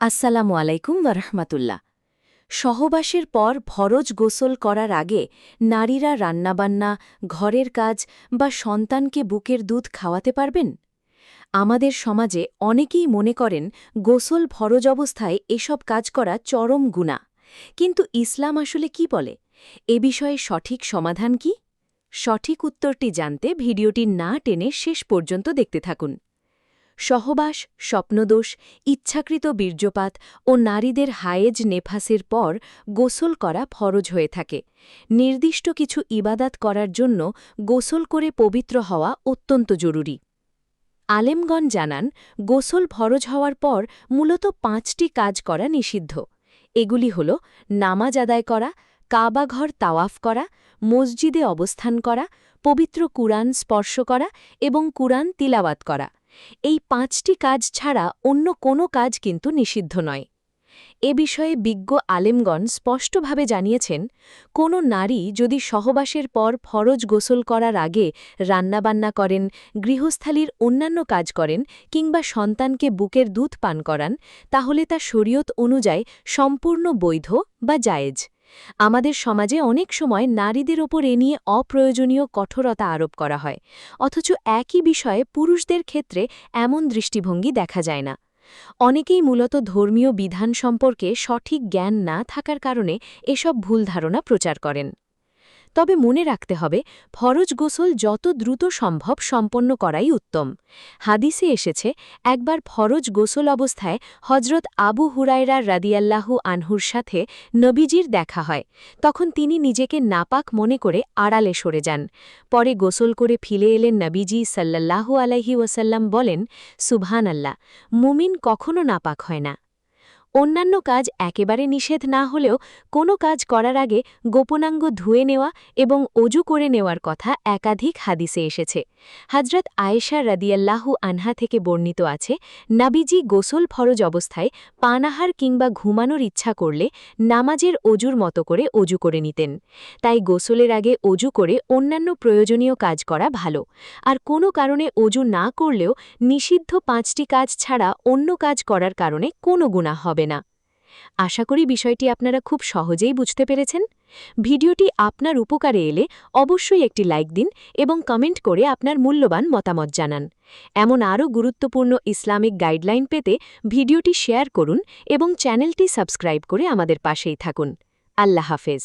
আসসালামু আলাইকুম ওয়ারহমাতুল্লাহ। সহবাসের পর ফরজ গোসল করার আগে নারীরা রান্নাবান্না, ঘরের কাজ বা সন্তানকে বুকের দুধ খাওয়াতে পারবেন? আমাদের সমাজে অনেকেই মনে করেন গোসল ফরজ অবস্থায় এসব কাজ করা চরম গুনাহ। কিন্তু ইসলাম আসলে কি বলে? এ বিষয়ে সঠিক সমাধান কি? সঠিক উত্তরটি জানতে ভিডিওটি না টেনে শেষ পর্যন্ত দেখতে থাকুন। সহবাস, স্বপ্নদোষ, ইচ্ছাকৃত বীর্যপাত ও নারীদের হায়েজ নেফাসের পর গোসল করা ফরজ হয়ে থাকে। নির্দিষ্ট কিছু ইবাদাত করার জন্য গোসল করে পবিত্র হওয়া অত্যন্ত জরুরি। আলেমগণ জানান, গোসল ফরজ হওয়ার পর মূলত 5টি কাজ করা নিষিদ্ধ। এগুলি হল নামাজ আদায় করা, কাবাঘর তাওয়াফ করা, মসজিদে অবস্থান করা, পবিত্র কুরআন স্পর্শ করা এবং কুরআন তিলাওয়াত করা। এই 5টি কাজ ছাড়া অন্য কোনো কাজ কিন্তু নিষিদ্ধ নয়। এ বিষয়ে বিজ্ঞ আলেমগণ স্পষ্টভাবে জানিয়েছেন, কোনো নারী যদি সহবাসের পর ফরজ গোসল করার আগে রান্নাবান্না করেন, গৃহস্থালির অন্যান্য কাজ করেন কিংবা সন্তানকে বুকের দুধ পান করান, তাহলে তা শরীয়ত অনুযায়ী সম্পূর্ণ বৈধ বা জায়েজ। আমাদের সমাজে অনেক সময় নারীদের ওপর এ নিয়ে অপ্রয়োজনীয় কঠোরতা আরোপ করা হয়, অথচ একই বিষয়ে পুরুষদের ক্ষেত্রে এমন দৃষ্টিভঙ্গি দেখা যায় না। অনেকেই মূলত ধর্মীয় বিধান সম্পর্কে সঠিক জ্ঞান না থাকার কারণে এসব ভুল ধারণা প্রচার করেন। তবে মনে রাখতে হবে, ফরজ গোসল যত দ্রুত সম্ভব সম্পন্ন করাই উত্তম। হাদিসে এসেছে, একবার ফরজ গোসল অবস্থায় হজরত আবু হুরায়রা রাদিয়াল্লাহু আনহুর সাথে নবীজির দেখা হয়। তখন তিনি নিজেকে নাপাক মনে করে আড়ালে সরে যান। পরে গোসল করে ফিরে এলেন নবীজি সাল্লাল্লাহু আলাইহি ওয়াসাল্লাম বলেন, সুবহানাল্লাহ, মুমিন কখনো নাপাক হয় না। অন্যান্য কাজ একেবারে নিষেধ না হলেও কোনো কাজ করার আগে গোপনাঙ্গ ধুয়ে নেওয়া এবং অজু করে নেওয়ার কথা একাধিক হাদিসে এসেছে। হজরত আয়েশা রাদিয়াল্লাহু আনহা থেকে বর্ণিত আছে, নাবিজি গোসল ফরজ অবস্থায় পানাহার কিংবা ঘুমানোর ইচ্ছা করলে নামাজের অজুর মতো করে অজু করে নিতেন। তাই গোসলের আগে অজু করে অন্যান্য প্রয়োজনীয় কাজ করা ভালো। আর কোনো কারণে অজু না করলেও নিষিদ্ধ 5টি কাজ ছাড়া অন্য কাজ করার কারণে কোনো গুনাহ হবে না। আশা করি বিষয়টি আপনারা খুব সহজেই বুঝতে পেরেছেন। ভিডিওটি আপনার উপকারে এলে অবশ্যই একটি লাইক দিন এবং কমেন্ট করে আপনার মূল্যবান মতামত জানান। এমন আরও গুরুত্বপূর্ণ ইসলামিক গাইডলাইন পেতে ভিডিওটি শেয়ার করুন এবং চ্যানেলটি সাবস্ক্রাইব করে আমাদের পাশেই থাকুন। আল্লাহ হাফেজ।